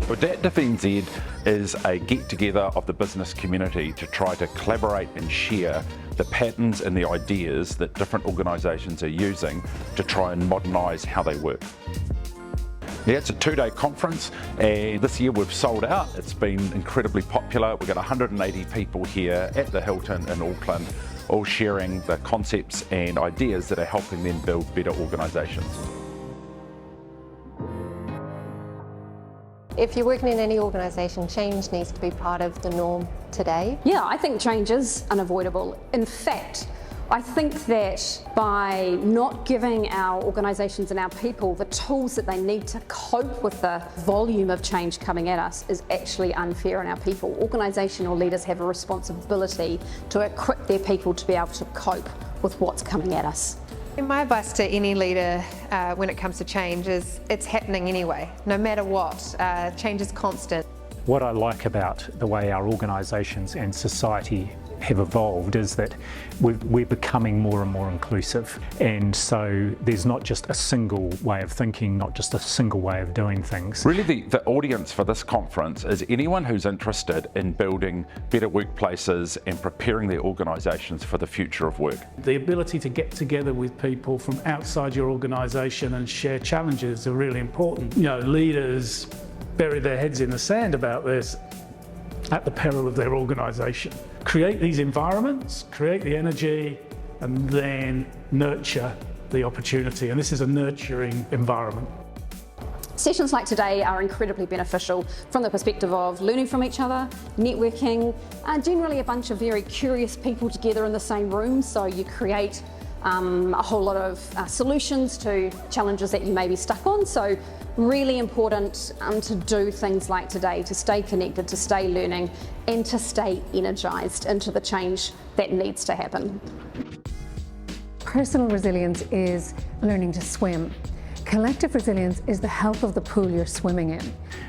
AdaptiveNZ is a get-together of the business community to try to collaborate and share the patterns and the ideas that different organisations are using to try and modernise how they work. Yeah, it's a two-day conference, and this year we've sold out. It's been incredibly popular. We've got 180 people here at the Hilton in Auckland, all sharing the concepts and ideas that are helping them build better organisations. If you're working in any organisation, change needs to be part of the norm today. Yeah, I think change is unavoidable. In fact, I think that by not giving our organisations and our people the tools that they need to cope with the volume of change coming at us is actually unfair on our people. Organisational leaders have a responsibility to equip their people to be able to cope with what's coming at us. My advice to any leader when it comes to change is it's happening anyway, no matter what. Change is constant. What I like about the way our organisations and society have evolved is that we're becoming more and more inclusive, and so there's not just a single way of thinking, not just a single way of doing things. Really the audience for this conference is anyone who's interested in building better workplaces and preparing their organisations for the future of work. The ability to get together with people from outside your organisation and share challenges are really important. You know, leaders bury their heads in the sand about this at the peril of their organisation. Create these environments, create the energy, and then nurture the opportunity. And this is a nurturing environment. Sessions like today are incredibly beneficial from the perspective of learning from each other, networking, generally a bunch of very curious people together in the same room, so you create a whole lot of solutions to challenges that you may be stuck on. So really important to do things like today, to stay connected, to stay learning, and to stay energised into the change that needs to happen. Personal resilience is learning to swim. Collective resilience is the health of the pool you're swimming in.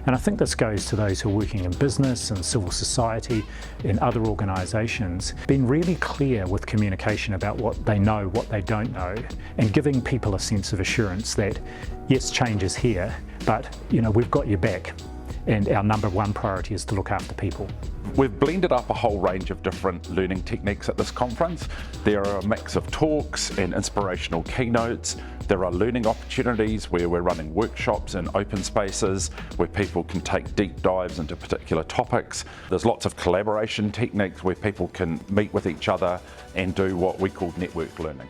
And I think this goes to those who are working in business and civil society, in other organisations, being really clear with communication about what they know, what they don't know, and giving people a sense of assurance that yes, change is here, but we've got your back, and our number one priority is to look after people. We've blended up a whole range of different learning techniques at this conference. There are a mix of talks and inspirational keynotes. There are learning opportunities where we're running workshops in open spaces where people can take deep dives into particular topics. There's lots of collaboration techniques where people can meet with each other and do what we call network learning.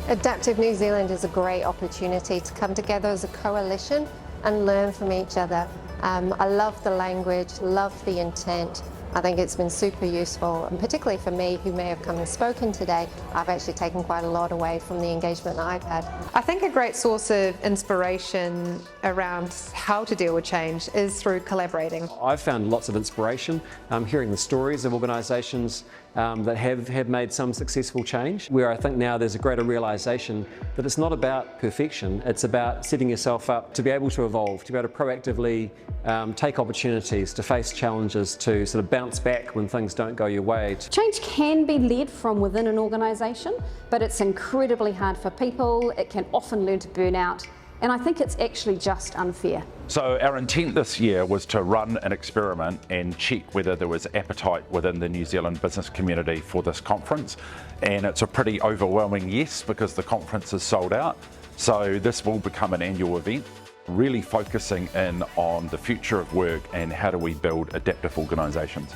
Adaptive New Zealand is a great opportunity to come together as a coalition and learn from each other. I love the language, love the intent. I think it's been super useful, and particularly for me, who may have come and spoken today, I've actually taken quite a lot away from the engagement that I've had. I think a great source of inspiration around how to deal with change is through collaborating. I've found lots of inspiration hearing the stories of organisations that have made some successful change, where I think now there's a greater realisation that it's not about perfection, it's about setting yourself up to be able to evolve, to be able to proactively take opportunities, to face challenges, to sort of bounce back when things don't go your way. Change can be led from within an organisation, but it's incredibly hard for people. It can often lead to burnout, and I think it's actually just unfair. So our intent this year was to run an experiment and check whether there was appetite within the New Zealand business community for this conference, and it's a pretty overwhelming yes, because the conference is sold out. So this will become an annual event, really focusing in on the future of work and how do we build adaptive organisations.